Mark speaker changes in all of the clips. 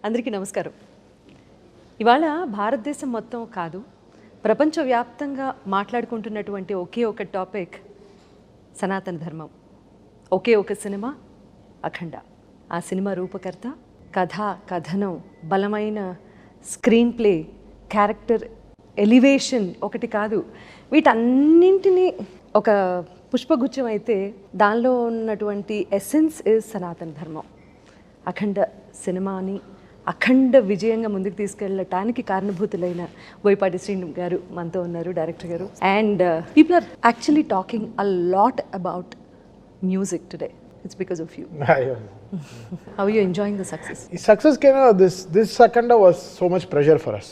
Speaker 1: అందరికీ నమస్కారం. ఇవాళ భారతదేశం మొత్తం కాదు, ప్రపంచవ్యాప్తంగా మాట్లాడుకుంటున్నటువంటి ఒకే ఒక టాపిక్ సనాతన ధర్మం. ఒకే ఒక సినిమా అఖండ. ఆ సినిమా రూపకర్త, కథ, కథనం, బలమైన స్క్రీన్ ప్లే, క్యారెక్టర్ ఎలివేషన్ ఒకటి కాదు, వీటన్నింటినీ ఒక పుష్పగుచ్చం అయితే దానిలో ఉన్నటువంటి ఎసెన్స్ ఇస్ సనాతన ధర్మం. అఖండ సినిమాని అఖండ విజయంగా ముందుకు తీసుకెళ్ళటానికి కారణభూతులైన బోయపాటి శ్రీను గారు మనతో ఉన్నారు, డైరెక్టర్ గారు. And people are actually talking a lot about music today. It's because of you. How are you enjoying the success?
Speaker 2: Success came out. This Akhanda was so much pressure for us.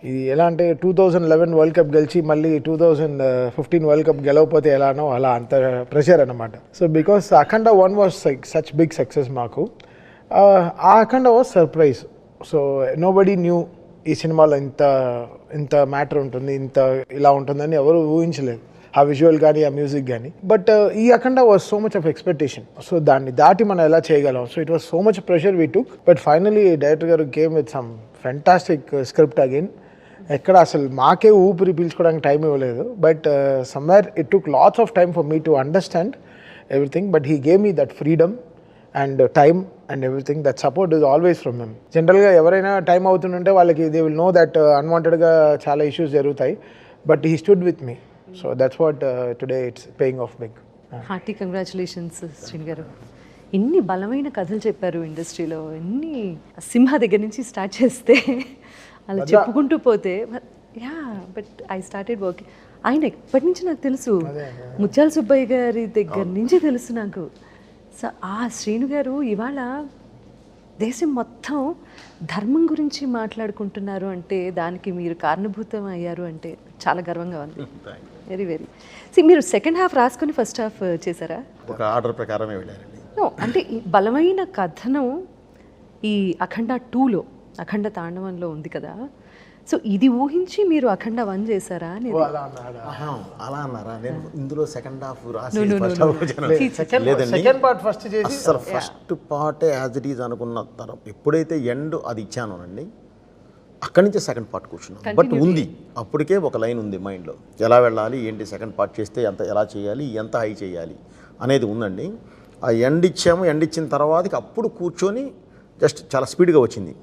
Speaker 2: ఇది ఎలా అంటే 2011 world cup గెలిచి మళ్ళీ 2015 world cup గెలవకపోతే ఎలానో అలా అంత pressure అనమాట. So because Akhanda 1 was such big success మాకు. ఆ Akhanda was surprise. So nobody knew ఈ సినిమాలో ఇంత మ్యాటర్ ఉంటుంది, ఇంత ఇలా ఉంటుందని ఎవరు ఊహించలేదు, ఆ విజువల్ కానీ ఆ మ్యూజిక్ కానీ. బట్ ఈ Akhanda was so much of expectation. So దాన్ని దాటి మనం ఎలా చేయగలం. So it was so much pressure we took. But finally director గారు came with some fantastic script again. ఎక్కడ అసలు మాకే ఊపిరి పీల్చుకోవడానికి టైం ఇవ్వలేదు. But somewhere it took lots of time for me to understand everything. But he gave me that freedom and time and everything. That support is always from him. జనరల్గా ఎవరైనా time అవుతుంటే వాళ్ళకి దే విల్ నో దట్ అన్వాంటెడ్గా చాలా issues జరుగుతాయి. But he stood with me. So that's what today it's paying off big.
Speaker 1: Hearty congratulations Sreenu garu. ఇన్ని బలమైన కథలు చెప్పారు ఇండస్ట్రీలో. ఇన్ని సింహ దగ్గర నుంచి స్టార్ట్ చేస్తే అలా చెప్పుకుంటూ పోతే, yeah but I started working. ఆయన ఎప్పటి నుంచి నాకు తెలుసు, ముత్యాల సుబ్బయ్య గారి దగ్గర నుంచి తెలుసు నాకు. సో ఆ శ్రీను గారు ఇవాళ దేశం మొత్తం ధర్మం గురించి మాట్లాడుకుంటున్నారు అంటే దానికి మీరు కారణభూతం అయ్యారు అంటే చాలా గర్వంగా ఉంది. Very very. మీరు సెకండ్ హాఫ్ రాసుకొని ఫస్ట్ హాఫ్ చేశారా?
Speaker 3: ఒక ఆర్డర్ ప్రకారమే వెళ్ళారండి.
Speaker 1: అంటే ఈ బలమైన కథనం ఈ అఖండ 2లో, అఖండ తాండవంలో ఉంది కదా. సో ఇది ఊహించి మీరు అఖండ 1 చేశారా?
Speaker 3: అలా అన్నారా? నేను ఇందులో సెకండ్ హాఫ్
Speaker 2: లేదండి, సెకండ్ పార్ట్ ఫస్ట్ చేసి
Speaker 3: అసలు first part as it is అనుకున్న తర్వాత ఎప్పుడైతే ఎండ్ అది ఇచ్చానోనండి, అక్కడి నుంచి సెకండ్ పార్ట్ కూర్చున్నాను. బట్ ఉంది, అప్పటికే ఒక లైన్ ఉంది మైండ్లో, ఎలా వెళ్ళాలి ఏంటి, సెకండ్ పార్ట్ చేస్తే ఎలా చేయాలి, ఎంత హై చేయాలి అనేది ఉందండి. ఆ ఎండ్ ఇచ్చాము. ఎండ్ ఇచ్చిన తర్వాత అప్పుడు కూర్చొని జస్ట్ చాలా స్పీడ్గా వచ్చింది.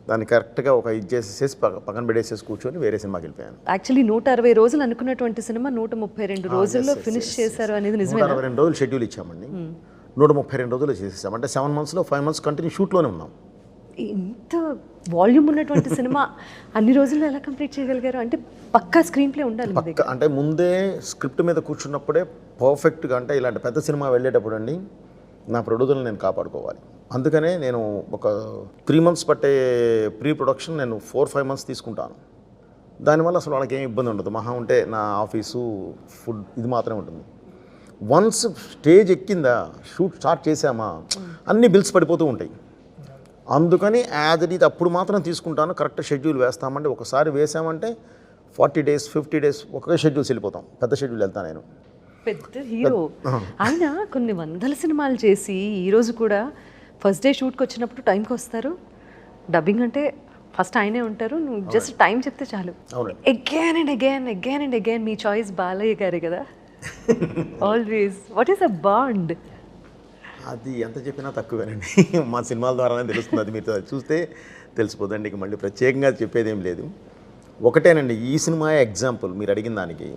Speaker 3: దాన్ని కరెక్ట్గా ఒక ఇది చేసేసి పక్కన పెట్టేసేసి కూర్చొని వేరే సినిమాకి వెళ్ళిపోయాను.
Speaker 1: యాక్చువల్లీ 160 రోజులు అనుకున్నటువంటి సినిమా 132 రోజుల్లో ఫినిష్ చేశారు అనేది నిజమే.
Speaker 3: 162 రోజులు షెడ్యూల్ ఇచ్చామండి, 132 రోజులు చేసేసాం. అంటే 7 monthsలో 5 months కంటిన్యూ షూట్లోనే ఉన్నాం.
Speaker 1: ఇంత వాల్యూమ్ ఉన్నటువంటి సినిమా అన్ని రోజుల్లో ఎలా కంప్లీట్ చేయగలిగారు? అంటే పక్కా స్క్రీన్ ప్లే ఉండాలి
Speaker 3: పక్కా. అంటే ముందే స్క్రిప్ట్ మీద కూర్చున్నప్పుడే పర్ఫెక్ట్గా, అంటే ఇలాంటి పెద్ద సినిమా వెళ్ళేటప్పుడు అండి నా ప్రొడ్యూసర్ని నేను కాపాడుకోవాలి. అందుకనే నేను ఒక 3 months పట్టే ప్రీ ప్రొడక్షన్ నేను 4-5 months తీసుకుంటాను. దానివల్ల అసలు వాళ్ళకి ఏం ఇబ్బంది ఉండదు. మహా ఉంటే నా ఆఫీసు, ఫుడ్, ఇది మాత్రమే ఉంటుంది. వన్స్ స్టేజ్ ఎక్కిందా, షూట్ స్టార్ట్ చేసామా, అన్ని బిల్స్ పడిపోతూ ఉంటాయి. అందుకని యాజ్ ఇట్ ఈజ్ అప్పుడు మాత్రం తీసుకుంటాను. కరెక్ట్ షెడ్యూల్ వేస్తామంటే, ఒకసారి వేసామంటే 40 days 50 days ఒకే షెడ్యూల్స్ వెళ్ళిపోతాం. పెద్ద షెడ్యూల్ వెళ్తాను నేను.
Speaker 1: పెద్ద హీరో ఆయన. కొన్ని వందల సినిమాలు చేసి ఈరోజు కూడా ఫస్ట్ డే షూట్కి వచ్చినప్పుడు టైంకి వస్తారు. డబ్బింగ్ అంటే ఫస్ట్ ఆయనే ఉంటారు, నువ్వు జస్ట్ టైం చెప్తే చాలు. Again and again, again and again. Me choice Balayya గారే కదా always. What is a bond?
Speaker 3: అది ఎంత చెప్పినా తక్కువేనండి. మా సినిమాల ద్వారానే తెలుస్తుంది. అది మీరు చూస్తే తెలిసిపోదండి. ఇక మళ్ళీ ప్రత్యేకంగా చెప్పేది ఏం లేదు. ఒకటేనండి, ఈ సినిమా ఎగ్జాంపుల్ మీరు అడిగిన దానికి.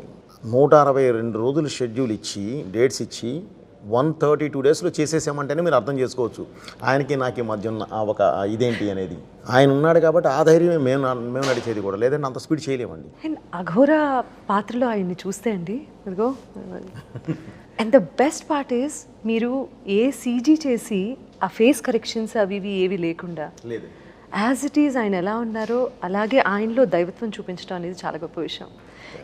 Speaker 3: 162 రోజులు షెడ్యూల్ ఇచ్చి, డేట్స్ ఇచ్చి 132 daysలో చేసేసామంటేనే మీరు అర్థం చేసుకోవచ్చు ఆయనకి నాకి మధ్య ఉన్న ఒక ఇదేంటి అనేది. ఆయన ఉన్నాడు కాబట్టి ఆ ధైర్యమే మేము నడిచేది కూడా, లేదంటే అంత స్పీడ్ చేయలేమండి.
Speaker 1: అండ్ అఘోర పాత్రలో ఆయన్ని చూస్తే అండి, అదిగో. And the best part is మీరు ఏ సీజీ చేసి ఆ ఫేస్ కరెక్షన్స్ అవి ఇవి ఏవి లేకుండా
Speaker 3: లేదు,
Speaker 1: యాజ్ ఇట్ ఈజ్ ఆయన ఎలా ఉన్నారో అలాగే ఆయనలో దైవత్వం చూపించడం అనేది చాలా గొప్ప విషయం.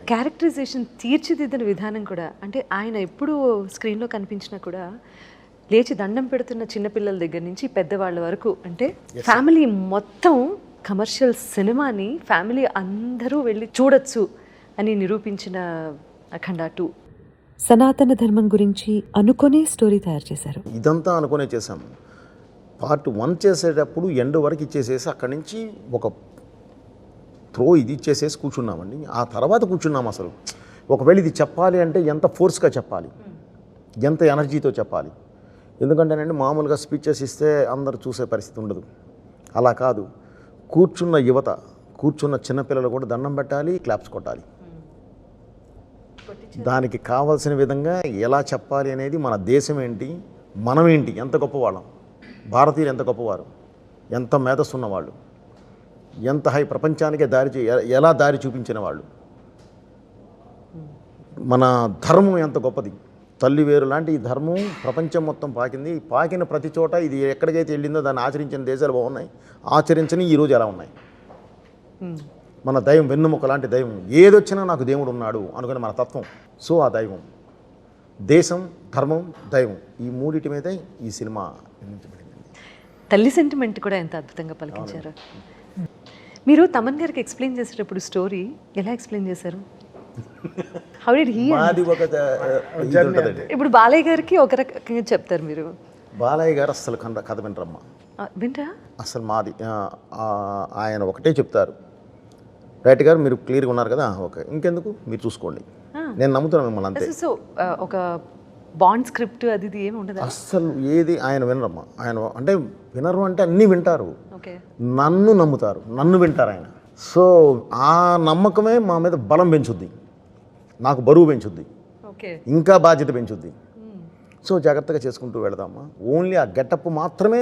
Speaker 1: క్యారెక్టరైజేషన్ తీర్చిదిద్దిన విధానం కూడా, అంటే ఆయన ఎప్పుడు స్క్రీన్లో కనిపించినా కూడా లేచి దండం పెడుతున్న చిన్నపిల్లల దగ్గర నుంచి పెద్దవాళ్ళ వరకు, అంటే ఫ్యామిలీ మొత్తం కమర్షియల్ సినిమాని ఫ్యామిలీ అందరూ వెళ్ళి చూడొచ్చు అని నిరూపించిన అఖండ 2. సనాతన ధర్మం గురించి అనుకునే స్టోరీ తయారు చేశారు.
Speaker 3: ఇదంతా అనుకునే చేశాము. పార్ట్ 1 చేసేటప్పుడు ఎండ్ వరకు ఇచ్చేసేసి అక్కడి నుంచి ఒక త్రో ఇది ఇచ్చేసేసి కూర్చున్నామండి. ఆ తర్వాత కూర్చున్నాం అసలు ఒకవేళ ఇది చెప్పాలి అంటే ఎంత ఫోర్స్గా చెప్పాలి, ఎంత ఎనర్జీతో చెప్పాలి. ఎందుకంటేనండి మామూలుగా స్పీచెస్ ఇస్తే అందరూ చూసే పరిస్థితి ఉండదు. అలా కాదు, కూర్చున్న యువత, కూర్చున్న చిన్నపిల్లలు కూడా దండం పెట్టాలి, క్లాప్స్ కొట్టాలి. దానికి కావాల్సిన విధంగా ఎలా చెప్పాలి అనేది, మన దేశం ఏంటి, మనం ఏంటి, ఎంత గొప్పవాళ్ళం, భారతీయులు ఎంత గొప్పవారు, ఎంత మేధస్సు ఉన్నవాళ్ళు, ఎంత హై ప్రపంచానికే ఎలా దారి చూపించిన వాళ్ళు, మన ధర్మం ఎంత గొప్పది, తల్లి వేరు లాంటి ఈ ధర్మం ప్రపంచం మొత్తం పాకింది. పాకిన ప్రతి చోట ఇది ఎక్కడికైతే వెళ్ళిందో దాన్ని ఆచరించిన దేశాలు బాగున్నాయి, ఆచరించని ఈరోజు ఎలా ఉన్నాయి. మన దైవం వెన్నుముక లాంటి దైవం, ఏదొచ్చినా నాకు దేవుడు ఉన్నాడు అనుకునే మన తత్వం. సో ఆ దైవం, దేశం, ధర్మం, దైవం, ఈ మూడిటి మీదే ఈ సినిమా నిర్మించబడింది.
Speaker 1: తల్లి సెంటిమెంట్ కూడా ఎంత అద్భుతంగా పలికించారు. మీరు తమన్ గారికి ఎక్స్ప్లెయిన్ చేసేటప్పుడు స్టోరీ ఎలా ఎక్స్ప్లెయిన్ చేశారు? How did he?
Speaker 3: మాది ఒక ఇది ఉంటుందండి.
Speaker 1: ఇప్పుడు బాలయ్య గారికి ఒక రకంగా చెప్తారు మీరు.
Speaker 3: బాలయ్య గారు అస్సలు కథ వినరమ్మా,
Speaker 1: వింటా
Speaker 3: అసలు మాది ఆయన ఒకటే చెప్తారు, రైట్ గారు మీరు క్లియర్గా ఉన్నారు కదా, ఓకే ఇంకెందుకు మీరు చూసుకోండి, నేను నమ్ముతున్నాను మిమ్మల్ని అంతే.
Speaker 1: సో ఒక బాండ్ స్క్రిప్ట్ అది ఇది ఏమి ఉండదు
Speaker 3: అస్సలు ఏది ఆయన వినరమ్మా. ఆయన అంటే వినరు అంటే అన్నీ వింటారు,
Speaker 1: ఓకే,
Speaker 3: నన్ను నమ్ముతారు, నన్ను వింటారు ఆయన. సో ఆ నమ్మకమే మా మీద బలం పెంచుద్ది, నాకు బరువు పెంచుద్ది,
Speaker 1: ఓకే,
Speaker 3: ఇంకా బాధ్యత పెంచుద్ది. సో జాగ్రత్తగా చేసుకుంటూ వెళదామా. ఓన్లీ ఆ గెటప్ మాత్రమే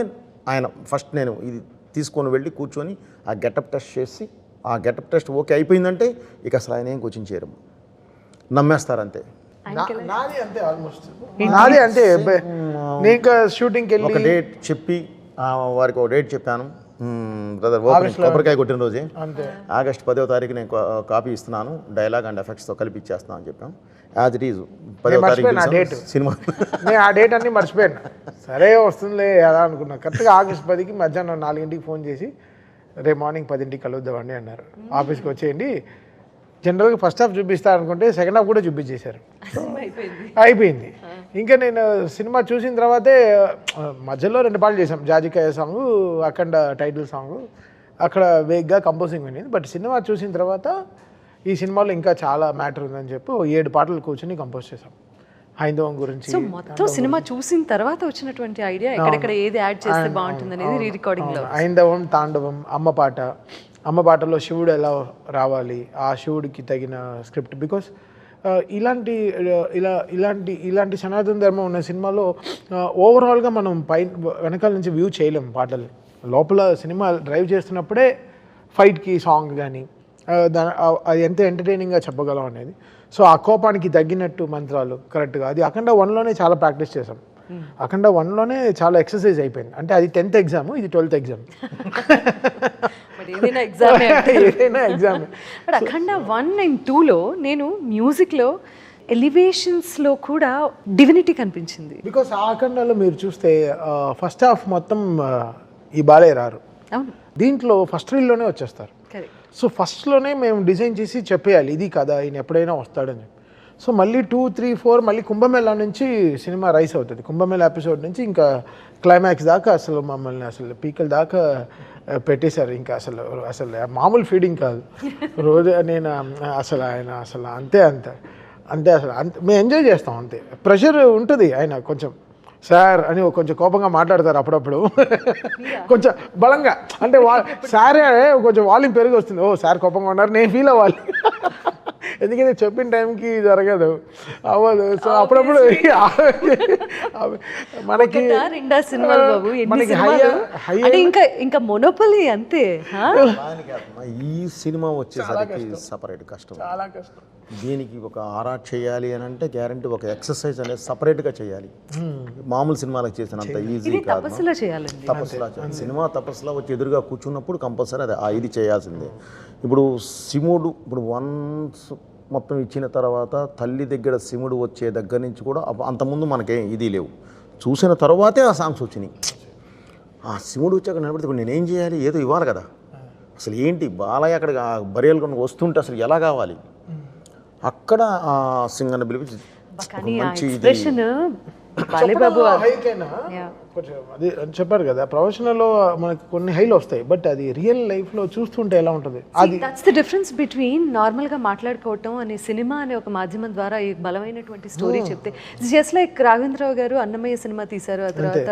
Speaker 3: ఆయన ఫస్ట్ నేను ఇది తీసుకొని వెళ్ళి కూర్చొని ఆ గెటప్ టెస్ట్ చేసి, ఆ గెటప్ టెస్ట్ ఓకే అయిపోయిందంటే ఇక అసలు ఆయన ఏం కోచింగ్ చేయరు, నమ్మేస్తారంతే.
Speaker 2: నాది అంతే, ఆల్మోస్ట్ నాది అంతే. నేను ఇంకా షూటింగ్కి వెళ్ళి
Speaker 3: ఒక డేట్ చెప్పి వారికి ఒక డేట్ చెప్పాను, బ్రదర్ కొబ్బరికాయ కొట్టిన రోజే ఆగస్ట్ 10వ తారీఖు నేను కాపీ ఇస్తున్నాను, డైలాగ్ అండ్ ఎఫెక్ట్స్తో కలిపి ఇచ్చేస్తాను అని చెప్పాం. యాజ్ ఇట్ ఈజ్ 10వ తారీఖు సినిమా.
Speaker 2: నేను ఆ డేట్ అన్నీ మర్చిపోయాను. సరే వస్తుందిలే అలా అనుకున్నా. కరెక్ట్గా ఆగస్ట్ 10కి మధ్యాహ్నం 4ంటికి ఫోన్ చేసి రేపు మార్నింగ్ 10ంటికి కలుద్దామండి అన్నారు. ఆఫీస్కి వచ్చేయండి. జనరల్గా ఫస్ట్ హాఫ్ చూపిస్తారు అనుకుంటే సెకండ్ హాఫ్ కూడా చూపించేశారు. అయిపోయింది. ఇంకా నేను సినిమా చూసిన తర్వాతే మధ్యలో 2 పాటలు చేసాం, జాజికాయ సాంగ్, అఖండ టైటిల్ సాంగ్, అక్కడ వేగ్గా కంపోజింగ్ వినింది. బట్ సినిమా చూసిన తర్వాత ఈ సినిమాలో ఇంకా చాలా మ్యాటర్ ఉందని చెప్పి 7 పాటలు కూర్చొని కంపోజ్ చేసాం హైందవం గురించి.
Speaker 1: సో మొత్తం సినిమా చూసిన తర్వాత వచ్చినటువంటి ఐడియా ఎక్కడెక్కడ ఏది యాడ్ చేస్తే బాగుంటుంది అనేది రీ రికార్డింగ్ లో.
Speaker 2: హైందవం, తాండవం, అమ్మ పాటలో శివుడు ఎలా రావాలి, ఆ శివుడికి తగిన స్క్రిప్ట్. బికాస్ ఇలాంటి సనాతన ధర్మం ఉన్న సినిమాలో ఓవరాల్గా మనం వెనకాల నుంచి వ్యూ చేయలేం పాటలు. లోపల సినిమా డ్రైవ్ చేస్తున్నప్పుడే ఫైట్కి సాంగ్ కానీ అది ఎంత ఎంటర్టైనింగ్గా చెప్పగలం అనేది. సో ఆ కోపానికి తగ్గినట్టు మంత్రాలు కరెక్ట్గా, అది అఖండ 1లోనే చాలా ప్రాక్టీస్ చేసాం. అఖండ 1లోనే చాలా ఎక్సర్సైజ్ అయిపోయింది. అంటే అది 10th ఎగ్జామ్, ఇది 12th ఎగ్జామ్.
Speaker 1: ఏదైనా ఎగ్జామ్. బట్ అఖండ 1 and 2లో నేను మ్యూజిక్లో ఎలివేషన్స్లో కూడా డివినిటీ కనిపించింది.
Speaker 2: బికాస్ ఆ అఖండలో మీరు చూస్తే ఫస్ట్ హాఫ్ మొత్తం ఈ బాలయ్య రారు.
Speaker 1: అవును,
Speaker 2: దీంట్లో ఫస్ట్ రీల్లోనే వచ్చేస్తారు. సో ఫస్ట్లోనే మేము డిజైన్ చేసి చెప్పేయాలి ఇది కదా, ఈయన ఎప్పుడైనా వస్తాడని. సో మళ్ళీ 2, 3, 4 మళ్ళీ కుంభమేళా నుంచి సినిమా రైస్ అవుతుంది. కుంభమేళా ఎపిసోడ్ నుంచి ఇంకా క్లైమాక్స్ దాకా అసలు మమ్మల్ని అసలు పీకల దాకా పెట్టేశారు. ఇంకా అసలు మామూలు ఫీడింగ్ కాదు. రోజు నేను ఆయన అసలు మేము ఎంజాయ్ చేస్తాం అంతే. ప్రెషర్ ఉంటుంది. ఆయన కొంచెం సార్ అని కొంచెం కోపంగా మాట్లాడతారు అప్పుడప్పుడు, కొంచెం బలంగా. అంటే సారే కొంచెం వాల్యూమ్ పెరిగి వస్తుంది. ఓ సార్ కోపంగా ఉన్నారు, నేను ఫీల్ అవ్వాలి. ఎందుకంటే చెప్పిన టైంకి జరగదు, అవ్వదు. సో అప్పుడప్పుడు మనకి
Speaker 1: ఇంకా మొనోపలి అంతే.
Speaker 3: ఈ సినిమా వచ్చేసరికి సపరేట్ కష్టం,
Speaker 2: చాలా కష్టం.
Speaker 3: దీనికి ఒక ఆరాట్ చేయాలి అని అంటే గ్యారంటీ ఒక ఎక్సర్సైజ్ అనేది సపరేట్గా చేయాలి. మామూలు సినిమాలకు చేసినంత ఈజీ కాదు, తపస్సులా చేయాలి. సినిమా తపస్సులా వచ్చి ఎదురుగా కూర్చున్నప్పుడు కంపల్సరీ అది ఇది చేయాల్సిందే. ఇప్పుడు శివుడు ఇప్పుడు వన్స్ మొత్తం ఇచ్చిన తర్వాత తల్లి దగ్గర శివుడు వచ్చే దగ్గర నుంచి కూడా అంతకుముందు మనకేం ఇది లేవు. చూసిన తర్వాతే ఆ సాంగ్స్ వచ్చినాయి. ఆ శివుడు వచ్చాక నిలబడితే ఇప్పుడు నేనేం చేయాలి, ఏదో ఇవ్వాలి కదా. అసలు ఏంటి బాలయ్య అక్కడ బరియలు కొన్ని వస్తుంటే అసలు ఎలా కావాలి, అక్కడ ఆ సింగర్ని పిలిపించి మంచి
Speaker 2: కొంచెం అది చెప్పారు కదా ప్రొఫెషనల్లో మనకి కొన్ని హైలు వస్తాయి, బట్ అది రియల్ లైఫ్లో చూస్తుంటే ఎలా ఉంటుంది అది.
Speaker 1: దట్స్ ద డిఫరెన్స్ బిట్వీన్ నార్మల్గా మాట్లాడుకోవటం అనే సినిమా అనే ఒక మాధ్యమం ద్వారా ఈ బలమైనటువంటి స్టోరీ చెప్తే జస్ట్ లైక్ రాఘవేంద్రరావు గారు అన్నమయ్య సినిమా తీశారు, ఆ తర్వాత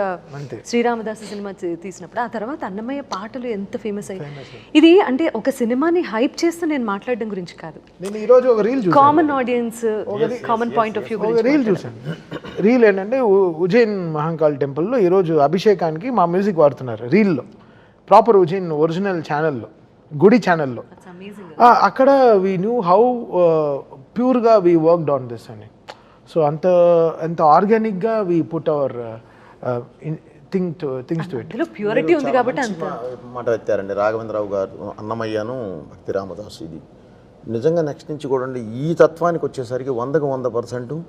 Speaker 1: శ్రీరామదాసు సినిమా తీసినప్పుడు ఆ తర్వాత అన్నమయ్య పాటలు ఎంత ఫేమస్ అయ్యాయి. ఇది అంటే ఒక సినిమాని హైప్ చేస్తూ నేను మాట్లాడడం గురించి కాదు,
Speaker 2: నేను ఈరోజు ఒక రీల్ చూసాను,
Speaker 1: common audience common point of view గురించి
Speaker 2: రీల్ చూసాను. రీల్ ఏంటంటే ఉజ్జయిన్ మహంకాళ్ టెంపుల్లో ఈరోజు అభిషేకానికి మా మ్యూజిక్ వాడుతున్నారు రీల్లో, ప్రాపర్ ఉజ్జయిన్ ఒరిజినల్ ఛానల్లో, గుడి ఛానల్లో. అక్కడ వీ న్యూ హౌ ప్యూర్గా వీ వర్క్డ్ ఆన్ దిస్ అని. సో అంత ఆర్గానిక్గా we put our things to it.
Speaker 1: Purity ఉంది కాబట్టి అంత
Speaker 3: మాట ఎత్తారండి రాఘవేంద్రరావు గారు, అన్నమయ్యను భక్తి రామదాసు. ఇది నిజంగా నెక్స్ట్ నుంచి కూడా ఈ తత్వానికి వచ్చేసరికి 100%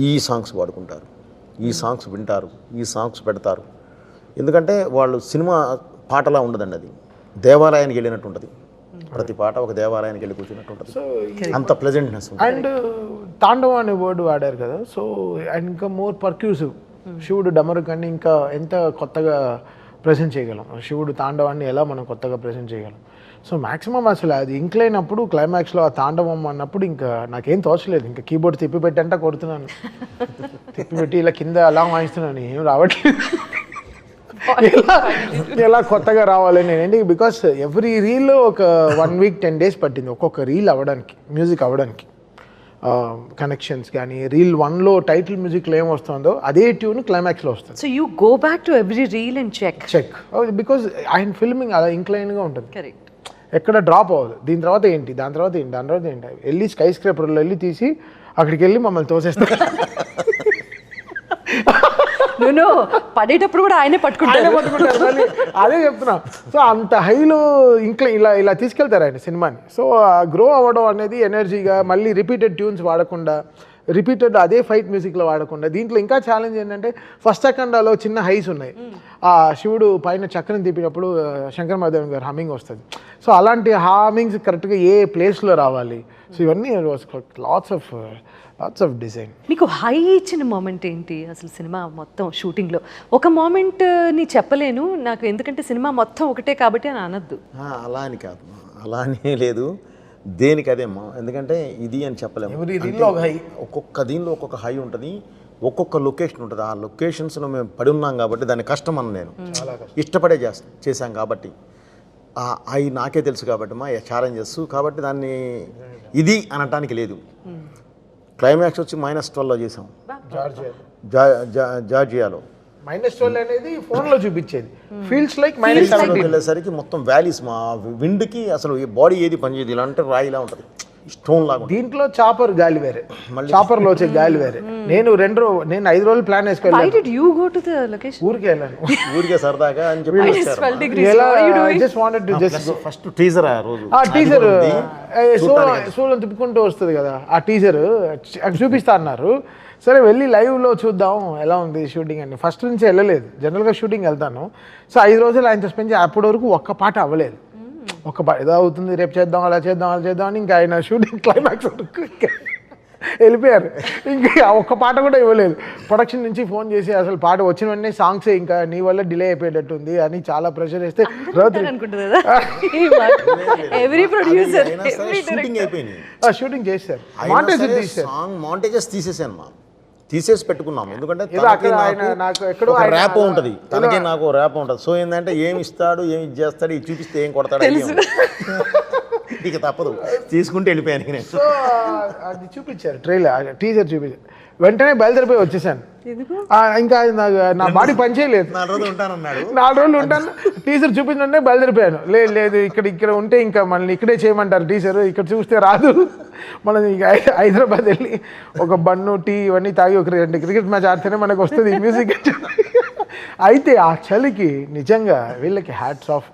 Speaker 3: ఈ సాంగ్స్ వాడుకుంటారు, ఈ సాంగ్స్ వింటారు, ఈ సాంగ్స్ పెడతారు. ఎందుకంటే వాళ్ళు సినిమా పాటలా ఉండదండి, అది దేవాలయానికి వెళ్ళినట్టు ఉంటుంది. ప్రతి పాట ఒక దేవాలయానికి వెళ్ళి కూర్చున్నట్టు ఉంటుంది, అంత ప్లెజెంట్నెస్.
Speaker 2: అండ్ తాండవం అనే వర్డ్ వాడారు కదా, సో అండ్ ఇంకా మోర్ పర్క్యూసివ్. శివుడు డమరుకాన్ని ఇంకా ఎంత కొత్తగా ప్రజెంట్ చేయగలం, శివుడు తాండవాన్ని ఎలా మనం కొత్తగా ప్రజెంట్ చేయగలం. సో మ్యాక్సిమం అసలు అది ఇంక్లైన్ అప్పుడు క్లైమాక్స్లో ఆ తాండవం అన్నప్పుడు ఇంకా నాకేం తోచలేదు, ఇంకా కీబోర్డ్ తిప్పిపెట్టి అంటే కొడుతున్నాను, తిప్పిపెట్టి ఇలా కింద అలా వాయిస్తున్నాను, ఏం రావట్లేదు, ఎలా కొత్తగా రావాలని. ఏంటి బికాస్ ఎవ్రీ రీల్లో ఒక 1 week 10 days పట్టింది ఒక్కొక్క రీల్ అవ్వడానికి, మ్యూజిక్ అవ్వడానికి. కనెక్షన్స్ కానీ రీల్ 1లో టైటిల్ మ్యూజిక్లో ఏం వస్తుందో అదే ట్యూన్ క్లైమాక్స్లో వస్తుంది.
Speaker 1: So you go back to every reel and check
Speaker 2: because ఆయన ఫిల్మింగ్ అలా ఇంక్లైన్గా ఉంటుంది,
Speaker 1: కరెక్ట్,
Speaker 2: ఎక్కడ డ్రాప్ అవ్వదు. దీని తర్వాత ఏంటి, దాని తర్వాత ఏంటి, దాని తర్వాత ఏంటి, వెళ్ళి స్కై స్క్రేపర్లో వెళ్ళి తీసి అక్కడికి వెళ్ళి మమ్మల్ని తోసేస్తారు.
Speaker 1: నేను పడేటప్పుడు కూడా ఆయనే పట్టుకుంటారు.
Speaker 2: అదే చెప్తున్నా. సో అంత హైలో ఇంకా ఇలా తీసుకెళ్తారు ఆయన సినిమాని. సో గ్రో అవ్వడం అనేది ఎనర్జీగా, మళ్ళీ రిపీటెడ్ ట్యూన్స్ వాడకుండా, రిపీటెడ్ అదే ఫైట్ మ్యూజిక్లో వాడకుండా. దీంట్లో ఇంకా ఛాలెంజ్ ఏంటంటే ఫస్ట్ అఖండాలో చిన్న హైస్ ఉన్నాయి, ఆ శివుడు పైన చక్రం తిప్పినప్పుడు శంకర్ మహాదేవన్ గారు హమ్మింగ్ వస్తుంది. సో అలాంటి హామింగ్స్ కరెక్ట్గా ఏ ప్లేస్లో రావాలి. సో ఇవన్నీ లాట్స్ ఆఫ్ డిజైన్.
Speaker 1: మీకు హై ఇచ్చిన మూమెంట్ ఏంటి అసలు సినిమా మొత్తం షూటింగ్లో? ఒక మూమెంట్ని చెప్పలేను నాకు, ఎందుకంటే సినిమా మొత్తం ఒకటే కాబట్టి అని అనద్దు.
Speaker 3: అలా అని కాదు, అలా అని లేదు, దేనికి అదేమ్మా. ఎందుకంటే ఇది అని చెప్పలేము, ఒక్కొక్క దీనిలో ఒక్కొక్క హై ఉంటుంది, ఒక్కొక్క లొకేషన్ ఉంటుంది. ఆ లొకేషన్స్లో మేము పడి ఉన్నాం కాబట్టి దాని కష్టం అని నేను ఇష్టపడే చేశాం కాబట్టి, అవి నాకే తెలుసు కాబట్టి మా ఛాలెంజెస్ కాబట్టి దాన్ని ఇది అనటానికి లేదు. క్లైమాక్స్ వచ్చి -12లో చేసాం, జార్జియాలో.
Speaker 2: -12 అనేది ఫోన్లో చూపించేది, ఫీల్స్ లైక్ -17
Speaker 3: వెళ్ళేసరికి మొత్తం వ్యాలీస్, మా విండ్కి అసలు బాడీ ఏది పనిచేయదు, ఇలా అంటే రాయిలా ఉంటుంది, స్టోన్ లాగా.
Speaker 2: దీంట్లో చాపర్ గాలి వేరే, చాపర్లో వచ్చే గాలి వేరే. నేను 5 రోజులు ప్లాన్ వేసుకెళ్ళాను, ఊరికే వెళ్ళాను,
Speaker 3: ఊరికే సరదాగా అని చెప్పి ఫస్ట్ టీజర్
Speaker 2: సోలో తిప్పుకుంటూ వస్తుంది కదా ఆ టీజర్ చూపిస్తా అన్నారు. సరే వెళ్ళి లైవ్లో చూద్దాం ఎలా ఉంది షూటింగ్ అని. ఫస్ట్ నుంచి వెళ్ళలేదు, జనరల్గా షూటింగ్ వెళ్తాను. సో 5 రోజులు ఆయనతో స్పెండ్ చేసి అప్పటి వరకు ఒక్క పాట అవ్వలేదు. ఒక ఏదో అవుతుంది, రేపు చేద్దాం, అలా చేద్దాం అని ఇంకా ఆయన షూటింగ్ క్లైమాక్స్ వరకు వెళ్ళిపోయారు. ఇంకా ఒక్క పాట కూడా ఇవ్వలేదు. ప్రొడక్షన్ నుంచి ఫోన్ చేసి అసలు పాట వచ్చిన వెంటనే సాంగ్సే ఇంకా నీ వల్ల డిలే అయిపోయేటట్టుంది అని చాలా ప్రెషర్ వేస్తే షూటింగ్ చేశారు.
Speaker 3: మాంటేజెస్ తీసేసి పెట్టుకున్నాము, ఎందుకంటే ర్యాప్ ఉంటుంది, తనకి నాకు ర్యాప్ ఉంటుంది. సో ఏంటంటే ఏమి ఇస్తాడు, ఏమి చేస్తాడు, ఇది చూపిస్తే ఏం కొడతాడు, ఇక తప్పదు తీసుకుంటే వెళ్ళిపోయాను నేను.
Speaker 2: సో అది చూపించారు, టీజర్ చూపించారు, వెంటనే బయలుదేరిపోయి వచ్చేసాను. ఇంకా నా బాడీ పనిచేయలేదు,
Speaker 3: 4 రోజులు ఉంటానన్నాడు.
Speaker 2: 4 రోజులు ఉంటాను, టీజర్ చూపించంటే బయలుదేరిపోయాను. లేదు ఇక్కడ ఉంటే ఇంకా మనల్ని ఇక్కడే చేయమంటారు టీజర్, ఇక్కడ చూస్తే రాదు. మనం ఇక హైదరాబాద్ వెళ్ళి ఒక బన్ను టీ ఇవన్నీ తాగి ఒక 2 క్రికెట్ మ్యాచ్ ఆడితేనే మనకు వస్తుంది ఈ మ్యూజిక్. అయితే ఆ చలికి నిజంగా వీళ్ళకి హ్యాట్స్ ఆఫ్.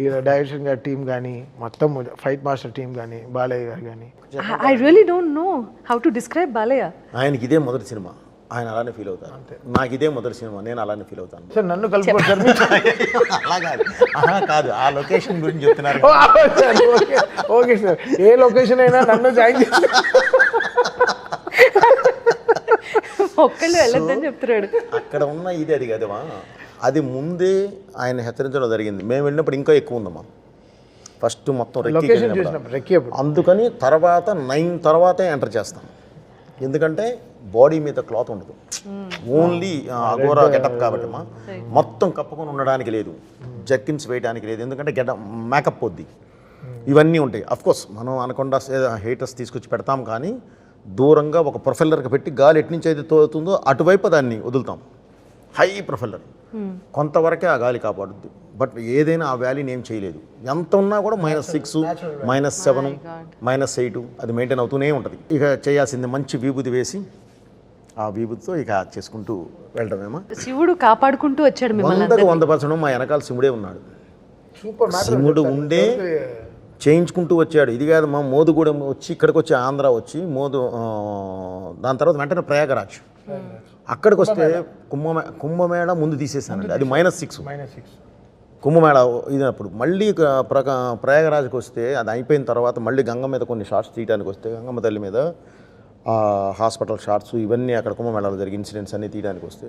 Speaker 2: ఈ డైరెక్షన్ గారి టీం కానీ, మొత్తం ఫైట్ మాస్టర్ టీం కానీ, బాలయ్య గారు కానీ.
Speaker 1: I really don't know how to describe Balayya.
Speaker 3: ఆయనకి ఇదే మొదటి సినిమా, ఆయన అలానే ఫీల్ అవుతారు. నాకు ఇదే మొదటి సినిమా, నేను అలానే ఫీల్ అవుతాను.
Speaker 2: సార్ నన్ను కలుపుకోవచ్చు
Speaker 3: అలా కాదు, ఆ లొకేషన్ గురించి చెప్తున్నారు.
Speaker 2: ఓకే సార్, ఏ లొకేషన్ అయినా నన్ను జాయిన్ చేస్తారు.
Speaker 1: ఒక్కళ్ళు వెళ్ళొద్దని చెప్తున్నాడు.
Speaker 3: అక్కడ ఉన్న ఇది అది కదమ్మా, అది ముందే ఆయన హెచ్చరించడం జరిగింది. మేము వెళ్ళినప్పుడు ఇంకా ఎక్కువ ఉందమ్మా. ఫస్ట్ మొత్తం
Speaker 2: లొకేషన్ చూసినప్పుడు రెక్కి అప్పుడు.
Speaker 3: అందుకని తర్వాత 9 తర్వాతే ఎంటర్ చేస్తాం. ఎందుకంటే బాడీ మీద క్లాత్ ఉండదు, ఓన్లీ అగోరా గెటప్ కాబట్టి అమ్మా. మొత్తం కప్పుకొని ఉండడానికి లేదు, జర్కిన్స్ వేయడానికి లేదు, ఎందుకంటే మేకప్ పొద్ది ఇవన్నీ ఉంటాయి. అఫ్కోర్స్ మనం అనకుండా హీటర్స్ తీసుకొచ్చి పెడతాం, కానీ దూరంగా ఒక ప్రొఫెల్లర్కి పెట్టి గాలి ఎటు నుంచి అయితే తోలుతుందో అటువైపు దాన్ని వదులుతాం. హై ప్రొఫెల్లర్ కొంతవరకే ఆ గాలి కాపాడుద్ది. బట్ ఏదైనా ఆ వ్యాలీని ఏం చేయలేదు. ఎంత ఉన్నా కూడా -6, -7, -8 అది మెయింటైన్ అవుతూనే ఉంటుంది. ఇక చేయాల్సింది మంచి విభూతి వేసి ఆ విభూతితో ఇక చేసుకుంటూ వెళ్ళడమేమో.
Speaker 1: శివుడు కాపాడుకుంటూ వచ్చాడు మిమ్మల్ని.
Speaker 3: 100% మా వెనకాల శివుడే ఉన్నాడు.
Speaker 2: సూపర్
Speaker 3: శివుడు ఉండే చేయించుకుంటూ వచ్చాడు. ఇది కాదు మా మోదుగూడెం వచ్చి ఇక్కడికి వచ్చి ఆంధ్ర వచ్చి దాని తర్వాత వెంటనే ప్రయాగరాజ్, అక్కడికి వస్తే కుంభమేళ ముందు తీసేసానండి. అది -6 కుంభమేళ ఇదినప్పుడు. మళ్ళీ ప్రయాగరాజ్కి వస్తే అది అయిపోయిన తర్వాత మళ్ళీ గంగ మీద కొన్ని షార్ట్స్ తీయడానికి వస్తే, గంగమ్మ తల్లి మీద హాస్పిటల్ షార్ట్స్ ఇవన్నీ అక్కడ కుంభమేళాలో జరిగే ఇన్సిడెంట్స్ అన్నీ తీయడానికి వస్తే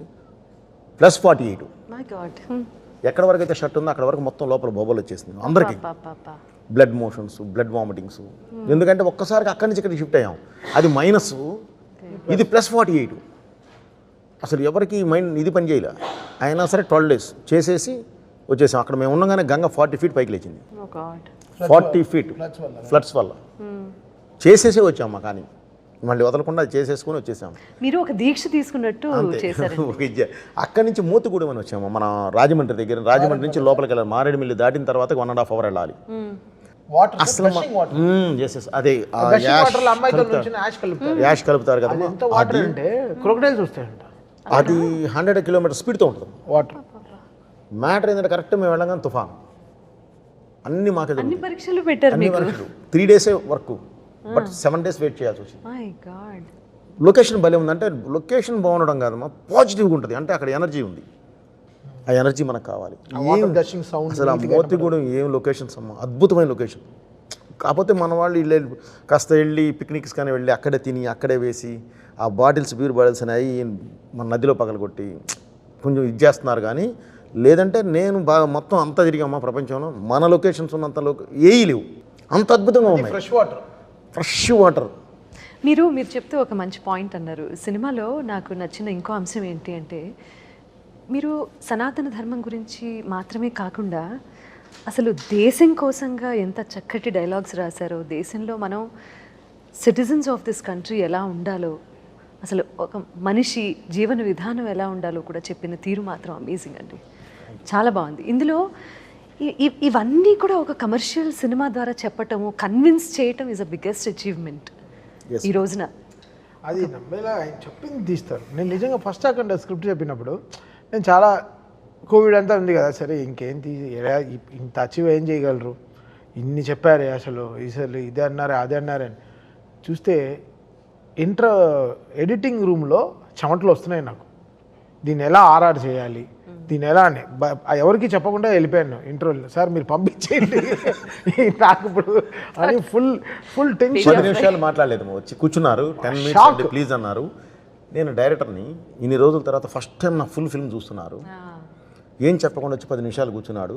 Speaker 3: +48.
Speaker 1: My God.
Speaker 3: ఎక్కడ వరకు అయితే షర్ట్ ఉందో అక్కడ వరకు మొత్తం లోపల బొబ్బలు వచ్చేసింది అందరికీ. Blood motions, blood vomitings. ఎందుకంటే ఒక్కసారిగా అక్కడి నుంచి ఇక్కడికి షిఫ్ట్ అయ్యాం. అది మైనస్, ఇది +48. అసలు ఎవరికి మైండ్ ఇది పని చేయలే. అయినా సరే 12 days చేసేసి వచ్చేసాం. అక్కడ మేము ఉండగానే గంగ 40 feet పైకి లేచింది. 40 feet ఫ్లడ్స్ వల్ల చేసేసే వచ్చాము. కానీ మళ్ళీ వదలకుండా అది చేసేసుకొని వచ్చేసాము.
Speaker 1: మీరు ఒక దీక్ష తీసుకున్నట్టు చేశారు.
Speaker 3: అక్కడి నుంచి మోతుగూడెం అని వచ్చాము. మన రాజమండ్రి దగ్గర, రాజమండ్రి నుంచి లోపలికి వెళ్ళాలి. మారేడుమిల్లి దాటిన తర్వాత 1.5 hour వెళ్ళాలి. అసలు అదే యాష్ కలుపుతారు కదా, అది 100 kilometers స్పీడ్తో ఉంటుంది వాటర్. మ్యాటర్ ఏంటంటే కరెక్ట్ మేము వెళ్ళగానే తుఫాన్, అన్ని మాకే
Speaker 1: అన్ని పరీక్షలు పెట్టారు.
Speaker 3: 3 days work, but 7 days wait చేయాల్సి వచ్చింది.
Speaker 1: My God.
Speaker 3: లొకేషన్ భలే ఉందంటే, లొకేషన్ బాగుండడం కాదమ్మా, పాజిటివ్గా ఉంటుంది. అంటే అక్కడ ఎనర్జీ ఉంది, ఆ ఎనర్జీ మనకు కావాలి. అసలు ఆ మోతిగూడెం ఏం లొకేషన్స్ అమ్మా, అద్భుతమైన లొకేషన్. కాకపోతే మన వాళ్ళు కాస్త వెళ్ళి పిక్నిక్స్ కానీ వెళ్ళి అక్కడే తిని అక్కడే వేసి ఆ బాటిల్స్, బీర్ బాటిల్స్ అనేవి మన నదిలో పగలగొట్టి కొంచెం ఇది చేస్తున్నారు. కానీ లేదంటే నేను బాగా మొత్తం అంతా తిరిగామా ప్రపంచంలో, మన లొకేషన్స్ ఉన్నంత ఏవి లేవు, అంత అద్భుతంగా ఉన్నాయి. Fresh water.
Speaker 1: మీరు చెప్తే ఒక మంచి పాయింట్ అన్నారు. సినిమాలో నాకు నచ్చిన ఇంకో అంశం ఏంటి అంటే, మీరు సనాతన ధర్మం గురించి మాత్రమే కాకుండా అసలు దేశం కోసంగా ఎంత చక్కటి డైలాగ్స్ రాశారో, దేశంలో మనం సిటిజన్స్ ఆఫ్ దిస్ కంట్రీ ఎలా ఉండాలో, అసలు ఒక మనిషి జీవన విధానం ఎలా ఉండాలో కూడా చెప్పిన తీరు మాత్రం అమేజింగ్ అండి. చాలా బాగుంది. ఇందులో ఇవన్నీ కూడా ఒక కమర్షియల్ సినిమా ద్వారా చెప్పటము, కన్విన్స్ చేయటం ఈజ్ అ బిగ్గెస్ట్ అచీవ్మెంట్ ఈ రోజున.
Speaker 2: అది నమ్మేలా ఆయన చెప్పింది తీస్తారు. నేను నిజంగా ఫస్ట్ అక్కడ స్క్రిప్ట్ చెప్పినప్పుడు నేను చాలా కోవిడ్ అంతా ఉంది కదా, సరే ఇంకేం ఇంత అచీవ్ ఏం చేయగలరు, ఇన్ని చెప్పారే అసలు ఇదే అన్నారే అదే అన్నారని చూస్తే ఎడిటింగ్ రూమ్లో చెమటలు వస్తున్నాయి నాకు. దీన్ని ఎలా ఆర్ఆర్ చేయాలి, దీన్ని ఎలా అని ఎవరికి చెప్పకుండా వెళ్ళిపోయాను ఇంటర్వ్యూలో. సార్ మీరు పంపించేయండి నాకు ఇప్పుడు అని ఫుల్ టెన్షన్.
Speaker 3: 10 నిమిషాలు మాట్లాడలేదు, వచ్చి కూర్చున్నారు. 10 minutes ప్లీజ్ అన్నారు. నేను డైరెక్టర్ని ఇన్ని రోజుల తర్వాత ఫస్ట్ టైం నా ఫుల్ ఫిల్మ్ చూస్తున్నారు. ఏం చెప్పకుండా వచ్చి 10 నిమిషాలు కూర్చున్నాడు.